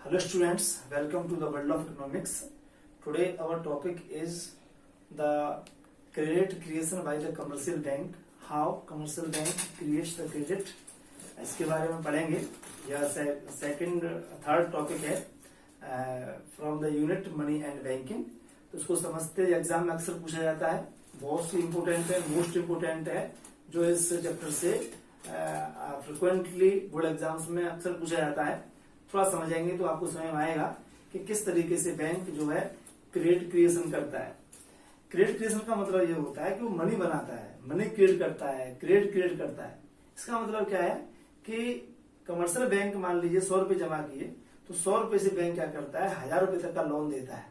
Hello students, welcome to the world of economics. Today our topic is the credit creation by the commercial bank. How commercial bank creates the credit. इसके बारे में पढ़ेंगे. यह second third topic है from the unit money and banking. तो उसको समझते exam में अक्सर पूछा जाता है. बहुत ही इंपोर्टेंट है, मोस्ट इंपोर्टेंट है, जो इस चैप्टर से फ्रिक्वेंटली बोर्ड एग्जाम्स में अक्सर पूछा जाता है. थोड़ा समझेंगे तो आपको समझ में आएगा कि किस तरीके से बैंक जो है क्रेडिट क्रिएशन करता है. क्रेडिट क्रिएशन का मतलब ये होता है कि वो मनी बनाता है, मनी क्रिएट करता है, क्रेडिट क्रिएट करता है. इसका मतलब क्या है कि कमर्शियल बैंक मान लीजिए 100 रुपए जमा किए तो 100 रुपए से बैंक क्या करता है 1000 रुपए तक का लोन देता है.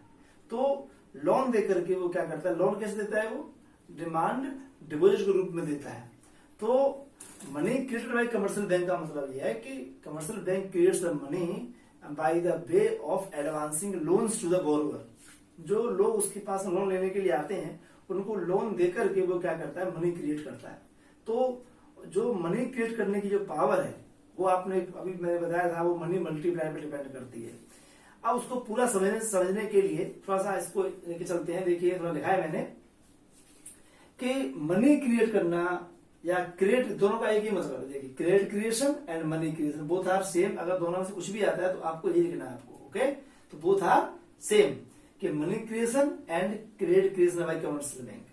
तो लोन दे करके वो क्या करता है, लोन कैसे देता है, वो डिमांड डिपॉजिट के रूप में देता है. तो money created by commercial bank का मतलब यह है कि commercial bank creates the money by the way of advancing loans to the borrower. जो लोग उसके पास लोन लेने के लिए आते हैं उनको लोन देकर के वो क्या करता है, मनी क्रिएट करता है. तो जो मनी क्रिएट करने की जो पावर है वो आपने अभी मैंने बताया था, वो मनी मल्टीप्लाई पे डिपेंड करती है. अब उसको पूरा समझने के लिए थोड़ा सा इसको लेके चलते हैं. देखिए थोड़ा लिखा है मैंने कि मनी क्रिएट करना या क्रिएट, दोनों का एक ही मतलब है. देखिए credit creation and money creation both are same. अगर दोनों में से कुछ भी आता है तो आपको ये लिखना है आपको. ओके, तो बोथ आर सेम कि money creation and credit creation bye commercial bank.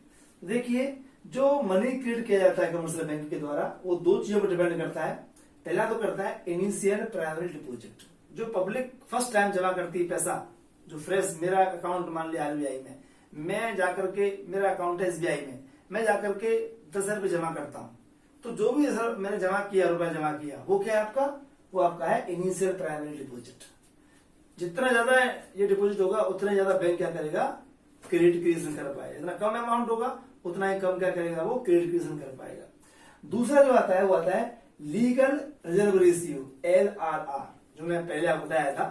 देखिए जो मनी क्रिएट किया जाता है कमर्शियल बैंक के द्वारा वो दो चीजों पर डिपेंड करता है. पहला तो करता है इनिशियल प्राइमरी डिपॉजिट. जो पब्लिक फर्स्ट टाइम जमा करती है पैसा, जो फ्रेश, मेरा अकाउंट मान लिया आरबीआई में, मैं जाकर के, मेरा अकाउंट है एसबीआई में, मैं जाकर के 10,000 रुपए जमा करता हूं. तो जो भी मैंने जमा किया, रुपया जमा किया, वो क्या है आपका, वो आपका है इनिशियल प्राइमरी डिपॉजिट. जितना ज्यादा ये डिपॉजिट होगा उतना ज्यादा बैंक क्या करेगा, क्रेडिट क्रिएशन कर पाएगा. जितना कम अमाउंट होगा उतना ही कम क्या करेगा, वो क्रेडिट क्रिएशन कर पाएगा. दूसरा जो आता है वो आता है लीगल रिजर्व रेशियो, LRR, जो मैं पहले आपको बताया था.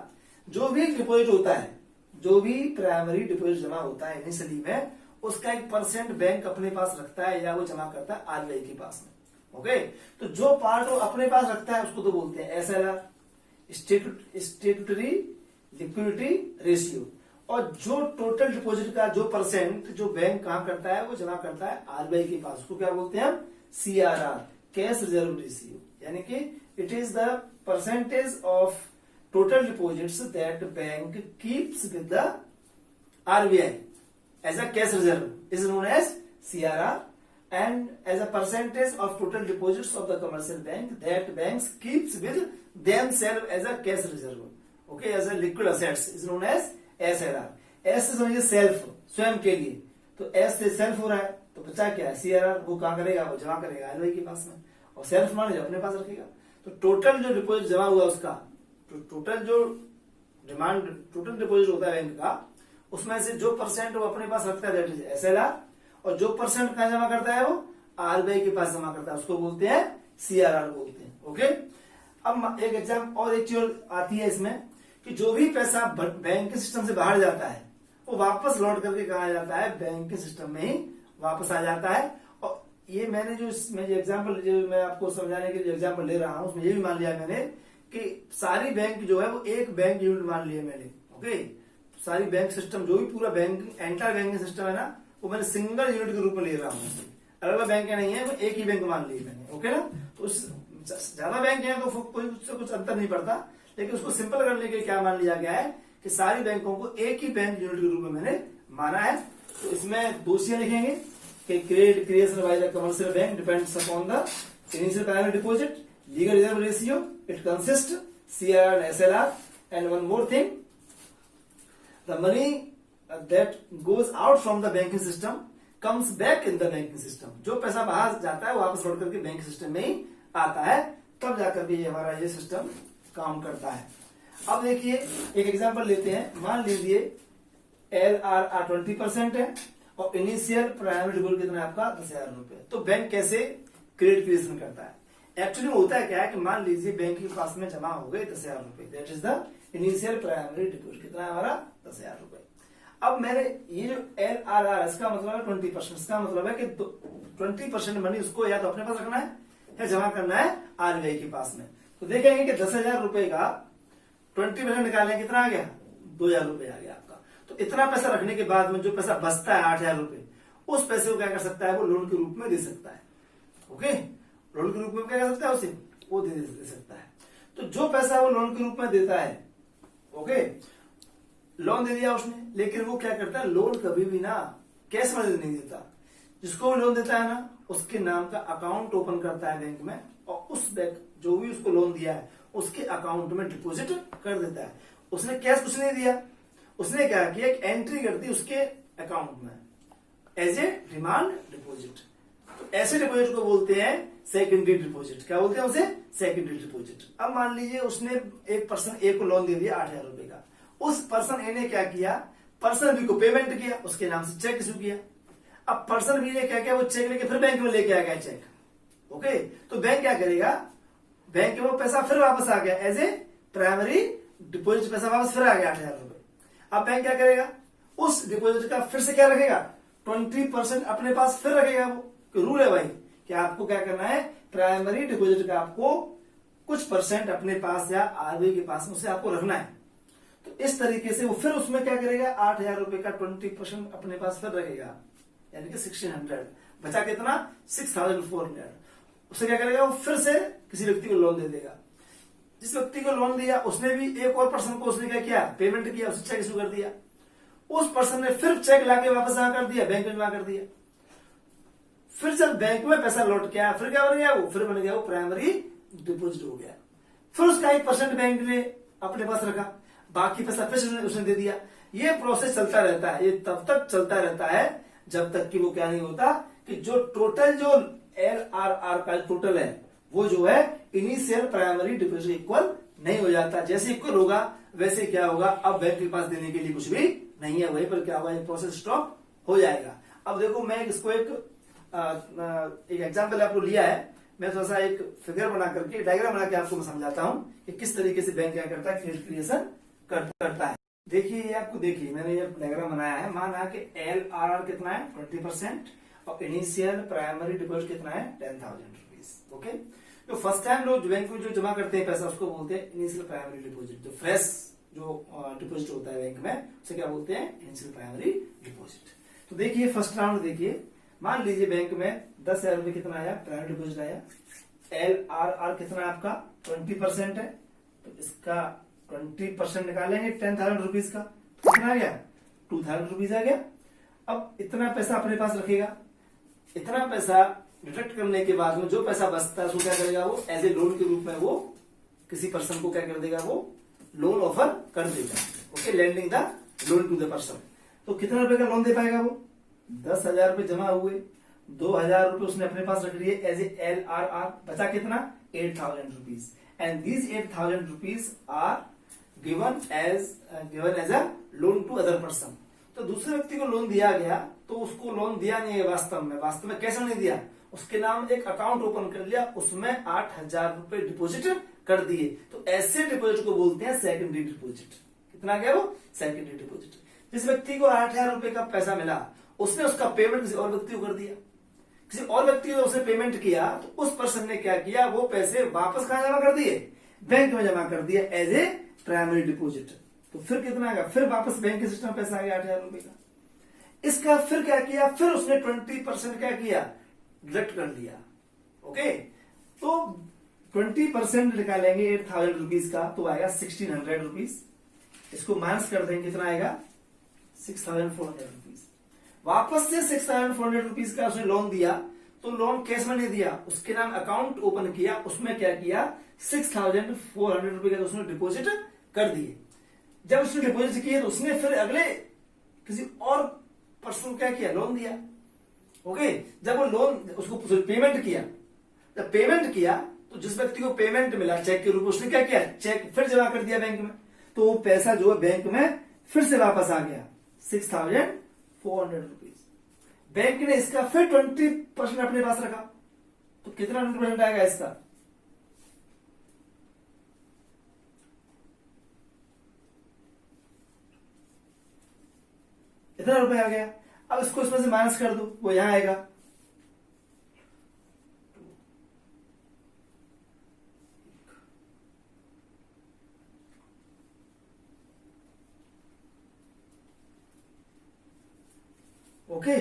जो भी डिपॉजिट होता है, जो भी प्राइमरी डिपॉजिट जमा होता है इनिशियली में, उसका 1% बैंक अपने पास रखता है या वो जमा करता है आरबीआई के पास में. ओके, तो जो पार्ट वो अपने पास रखता है उसको तो बोलते हैं SLR, स्टेट्यूटरी लिक्विडिटी रेशियो. और जो टोटल डिपॉजिट का जो परसेंट जो बैंक कहां करता है, वो जमा करता है आरबीआई के पास, उसको क्या बोलते हैं हम, CRR, कैश रिजर्व रेशियो. यानी कि it is the percentage of total deposits that bank keeps with the RBI as a cash reserve is known as CRR, and as a percentage of total deposits of the commercial bank that banks keeps with themselves as a cash reserve, okay, as a liquid assets is known as SLR. S से समझिए self, स्वयं के लिए, तो S से self हो रहा है तो बचा क्या है, CRR. वो कहां करेगा, वो जमा करेगा आरबीआई के पास में, और सेल्फ मान अपने पास रखेगा. तो टोटल जो डिपॉजिट जमा हुआ उसका, टोटल जो डिमांड, टोटल डिपॉजिट होता है बैंक का, उसमें से जो परसेंट वो अपने पास रखता है दैट इज SLR, और जो परसेंट कहां जमा करता है वो आरबीआई के पास जमा करता है, उसको बोलते हैं CRR बोलते हैं. ओके, अब एक एग्जाम और एक चीज आती है इसमें कि जो भी पैसा बैंक के सिस्टम से बाहर जाता है वो वापस लौट करके कहा जाता है, बैंक के सिस्टम में ही वापस आ जाता है. और ये मैंने जो इसमें एग्जाम्पल, जो मैं आपको समझाने के लिए एग्जाम्पल ले रहा हूं, उसमें ये भी मान लिया मैंने कि सारी बैंक जो है वो एक बैंक यूनिट मान लिया मैंने. ओके, सारी बैंक सिस्टम, जो भी पूरा बैंक एंटायर बैंकिंग सिस्टम है ना, वो मैंने सिंगल यूनिट के रूप में ले रहा हूँ. अलग अलग बैंक नहीं है, वो एक ही बैंक मान ली मैंने. ओके ना, तो ज्यादा बैंक है तो कोई उससे कुछ अंतर नहीं पड़ता, लेकिन उसको सिंपल करने के लिए क्या मान लिया गया है कि सारी बैंकों को एक ही बैंक यूनिट के रूप में मैंने माना है. तो इसमें दो चीजें लिखेंगे कि credit creation by the commercial bank depends upon the initial primary deposit, legal reserve ratio, it consist CRR and SLR, and one more thing, the money that goes out from the banking system comes back in the banking system. जो पैसा बाहर जाता है वो वापस लौट करके bank system में ही आता है, तब जाकर के हमारा ये सिस्टम काम करता है. अब देखिए एक एग्जांपल लेते हैं. मान लीजिए LRR 20% है और इनिशियल प्राइमरी डिपॉजिट कितना है आपका 10,000 रुपए. तो बैंक कैसे क्रेडिट क्रिएशन करता है, एक्चुअली होता है क्या है कि मान लीजिए बैंक के पास में जमा हो गए 10,000 रुपए, that is the initial primary deposit. कितना है हमारा 10,000 रुपए. अब मैंने ये जो LRR, इसका मतलब है 20%. इसका मतलब है कि 20% मनी उसको या तो अपने पास रखना है या जमा करना है आरबीआई के पास में. तो देखेंगे कि 10,000 रुपए का 20% निकालें, कितना आ गया? 2,000 रुपये आ गया आपका। तो इतना पैसा रखने के बाद में जो पैसा बचता है 8,000 रुपये, उस पैसे को क्या कर सकता है? वो लोन के रूप में दे सकता है। ओके, लोन के रूप में क्या कर सकता है? उसे वो दे सकता है। तो जो पैसा वो लोन के रूप में देता है, ओके, लोन दे दिया उसने, लेकिन वो क्या करता है? लोन कभी भी ना कैश में नहीं देता। जिसको भी लोन देता है ना, उसके नाम का अकाउंट ओपन करता है बैंक में, और उस बैंक जो भी उसको लोन दिया है उसके अकाउंट में डिपॉजिट कर देता है। उसने कैश कुछ नहीं दिया, उसने क्या किया? एक एंट्री कर दी उसके अकाउंट में एज ए डिमांड डिपॉजिट। तो ऐसे डिपॉजिट को बोलते हैं सेकेंडरी डिपॉजिट। क्या बोलते हैं उसे? Secondary deposit. अब मान लीजिए उसने एक पर्सन ए को लोन दे दिया 8,000 रुपए का। उस पर्सन ए ने क्या किया? पर्सन बी को पेमेंट किया, उसके नाम से चेक इशू किया। अब पर्सन बी ने क्या किया? वो चेक लेके फिर बैंक में लेके आ गया चेक। ओके, तो बैंक क्या करेगा? बैंक में वो पैसा फिर वापस आ गया एज ए प्राइमरी डिपॉजिट, पैसा वापस फिर आ गया 8,000 रुपए। अब बैंक क्या करेगा? उस डिपॉजिट का फिर से क्या रखेगा? 20% अपने पास फिर रखेगा। वो रूल है भाई कि आपको क्या करना है? प्राइमरी डिपॉजिट का आपको कुछ परसेंट अपने पास या आरबीआई के पास में उसे आपको रखना है। तो इस तरीके से वो फिर उसमें क्या करेगा? 8,000 रुपए का 20% अपने पास फिर रखेगा, यानी कि 1600। बचा कितना? 6,400। उसे क्या करेगा? वो फिर से किसी व्यक्ति को लोन दे देगा। जिस व्यक्ति को लोन दिया उसने भी एक और पर्सन को उसने क्या किया? पेमेंट किया, उसे चेक इशू कर दिया। उस पर्सन ने फिर चेक लाके वापस जमा कर दिया, बैंक में जमा कर दिया। फिर जब बैंक में पैसा लौट के आया, फिर क्या बन गया? वो फिर बन गया वो प्राइमरी डिपॉजिट हो गया। फिर उसका 1% बैंक ने अपने पास रखा, बाकी पैसा फिर उसने दे दिया। ये प्रोसेस चलता रहता है, ये तब तक चलता रहता है जब तक कि वो क्या नहीं होता कि जो टोटल जो LRR का टोटल है वो जो है इनिशियल प्राइमरी डिपॉजिट इक्वल नहीं हो जाता। जैसे इक्वल होगा वैसे क्या होगा? अब बैंक के पास देने के लिए कुछ भी नहीं है, वहीं पर क्या होगा? ये प्रोसेस स्टॉप हो जाएगा। अब देखो, मैं इसको एक एग्जाम्पल आपको लिया है। मैं थोड़ा सा एक फिगर बना करके, डायग्राम बना के आपको मैं समझाता हूं कि किस तरीके से बैंक क्या करता है? क्रेडिट क्रिएशन करता है। देखिए, ये आपको देखिए, मैंने ये डायग्राम बनाया है। माना कि LRR कितना है? 20%, और इनिशियल प्राइमरी डिपॉजिट कितना है? 10,000 रुपीज। ओके, जो फर्स्ट टाइम लोग बैंक में जो जमा करते हैं पैसा, उसको बोलते हैं इनिशियल प्राइमरी डिपॉजिट। जो फ्रेश जो डिपॉजिट होता है बैंक में, उसे क्या बोलते हैं? Initial primary deposit. तो देखिए, फर्स्ट राउंड देखिए, मान लीजिए बैंक में 10,000 रुपए कितना आया? प्राइमरी डिपॉजिट आया। LRR कितना है आपका? 20% है, तो इसका 20% निकालेंगे 10,000 रुपीज का, कितना आ गया? 2,000 रुपीज आ गया। अब इतना पैसा अपने पास रखेगा। इतना पैसा डिडक्ट करने के बाद में जो पैसा बचता है उसको क्या करेगा? वो एज ए लोन के रूप में वो किसी पर्सन को क्या कर देगा? वो लोन ऑफर कर देगा। Okay, lending the loan to the person. तो कितना रुपए का लोन दे पाएगा वो? 10,000 रुपए जमा हुए, 2,000 रुपए उसने अपने पास रख लिए एज ए LRR। बचा कितना? 8,000 rupees. And these 8,000 rupees are given as a loan to other person. तो दूसरे व्यक्ति को लोन दिया गया, तो उसको लोन दिया नहीं है वास्तव में कैसे नहीं दिया? उसके नाम एक अकाउंट ओपन कर लिया, उसमें 8,000 रुपए डिपॉजिट कर दिए। तो ऐसे डिपॉजिट को बोलते हैं सेकेंडरी डिपॉजिट। कितना गया वो? Secondary deposit. जिस व्यक्ति को 8,000 रुपए का पैसा मिला, उसने उसका पेमेंट किसी और व्यक्ति को कर दिया। किसी और व्यक्ति को उसने पेमेंट किया, तो उस पर्सन ने क्या किया? वो पैसे वापस कहां जमा कर दिए? बैंक में जमा कर दिया एज ए प्राइमरी डिपॉजिट। तो फिर कितना आएगा? फिर वापस बैंक के सिस्टम में पैसा आ गया 8,000 रुपए का। इसका फिर क्या किया? फिर उसने 20% क्या किया? डिडक्ट कर दिया। ओके, तो 20% निकालेंगे 8,000 रुपीज का, तो आएगा 1,600 रुपीज। इसको माइनस कर देंगे, कितना आएगा? 6,400 रुपीज। वापस से 6,400 रुपीज का उसने लोन दिया, तो लोन कैश में नहीं दिया, उसके नाम अकाउंट ओपन किया, उसमें क्या किया? 6,400 रुपए का उसने डिपॉजिट कर दिए। जब उसने डिपॉजिट किए तो उसने फिर अगले किसी और पर्सन को क्या किया? लोन दिया। ओके, जब वो लोन उसको पेमेंट किया, जब पेमेंट किया तो जिस व्यक्ति को पेमेंट मिला चेक के रूप में, उसने क्या किया? चेक फिर जमा कर दिया बैंक में। तो वो पैसा जो है बैंक में फिर से वापस आ गया 6,400 रुपीज। बैंक ने इसका फिर 20% अपने पास रखा, तो कितना 20% आएगा इसका? इतना रुपए आ गया। अब इसको इसमें से माइनस कर दो, वो यहां आएगा। ओके।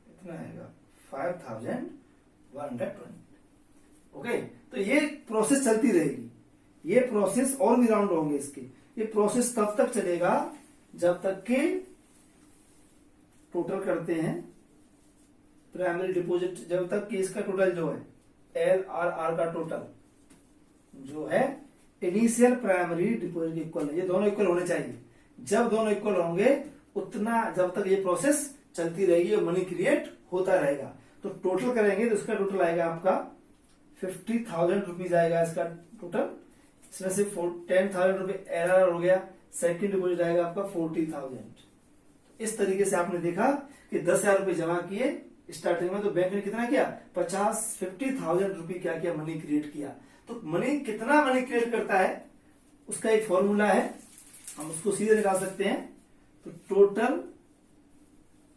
इतना आएगा 5120। ओके, तो ये प्रोसेस चलती रहेगी, ये प्रोसेस और भी राउंड होंगे इसके। ये प्रोसेस तब तक चलेगा जब तक कि टोटल करते हैं प्राइमरी डिपॉजिट, जब तक कि इसका टोटल जो है LRR का टोटल जो है इनिशियल प्राइमरी डिपॉजिट इक्वल है, ये दोनों इक्वल होने चाहिए। जब दोनों इक्वल होंगे उतना जब तक ये प्रोसेस चलती रहेगी और मनी क्रिएट होता रहेगा। तो टोटल करेंगे तो इसका टोटल आएगा आपका 50,000 रुपीज आएगा इसका टोटल। इसमें से 10,000 रुपए एरर हो गया, सेकंड डिपॉजिट आएगा आपका 40,000। इस तरीके से आपने देखा कि 10,000 रुपए जमा किए स्टार्टिंग में, तो बैंक ने कितना किया, 50,000 रुपए क्या किया, मनी क्रिएट किया। तो मनी कितना मनी क्रिएट करता है उसका एक फॉर्मूला है, हम उसको सीधे निकाल सकते हैं। तो total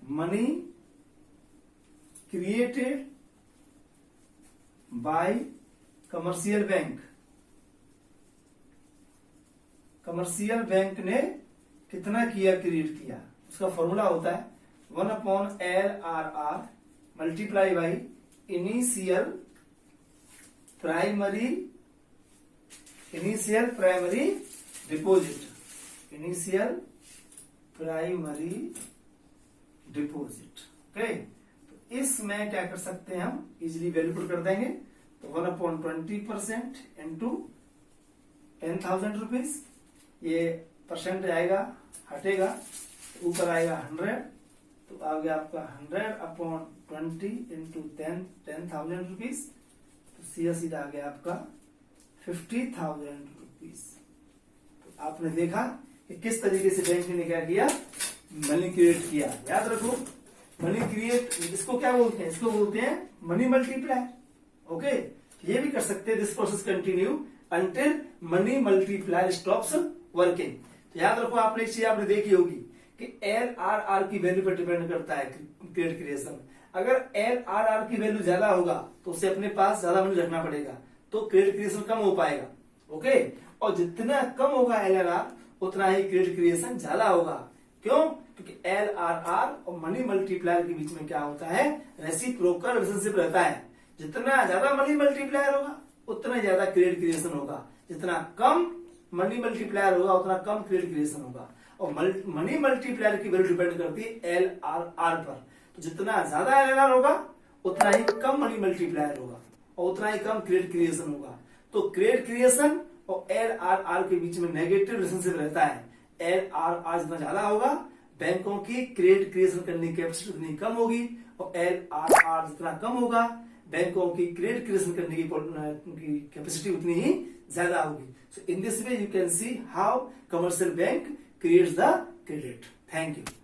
money created by commercial bank, commercial bank ने कितना किया, क्रिएट किया, उसका फॉर्मूला होता है 1/LRR multiply by initial primary deposit, initial primary deposit. Okay, तो इसमें क्या कर सकते हैं, हम इजिली वैल्यू पुट कर देंगे। तो 1/20% इंटू 10,000 रुपीज, ये परसेंट आएगा, हटेगा, ऊपर आएगा 100, तो आ गया आपका 100/20 इंटू 10,000 रुपीज, तो सीधा आ गया आपका 50,000 रुपीज। तो आपने देखा कि किस तरीके से बैंक ने क्या किया, मनी क्रिएट किया। याद रखो, मनी क्रिएट इसको क्या बोलते हैं, इसको बोलते हैं मनी मल्टीप्लायर। ओके, ये भी कर सकते हैं, this process continue until money multiplier stops working. तो याद रखो, आपने एक चीज आपने देखी होगी कि LRR की वैल्यू पर डिपेंड करता है क्रेडिट क्रिएशन। अगर LRR की वैल्यू ज्यादा होगा तो उसे अपने पास ज्यादा मनी रखना पड़ेगा, तो क्रेडिट क्रिएशन कम हो पाएगा। ओके, और जितना कम होगा LRR उतना ही क्रेडिट क्रिएशन ज्यादा होगा। क्यों? क्योंकि LRR और मनी मल्टीप्लायर के बीच में क्या होता है, रेसिप्रोकल रिलेशनशिप रहता है। जितना ज्यादा मनी मल्टीप्लायर होगा उतना ज्यादा क्रेडिट क्रिएशन होगा, जितना कम मनी मल्टीप्लायर होगा उतना कम क्रेडिट क्रिएशन होगा। और मनी मल्टीप्लायर की वैल्यू डिपेंड करती है LRR पर। तो जितना ज्यादा LRR होगा उतना ही कम मनी मल्टीप्लायर होगा और उतना ही कम क्रेडिट क्रिएशन होगा। तो क्रेडिट क्रिएशन और LRR के बीच में नेगेटिव रिलेशनशिप रहता है। LRR जितना ज्यादा होगा बैंकों की क्रेडिट क्रिएशन करने की कैपेसिटी उतनी कम होगी, और LRR जितना कम होगा बैंकों की क्रेडिट क्रिएशन करने की कैपेसिटी उतनी ही ज्यादा होगी। So in this way you can see how commercial bank creates the credit. Thank you.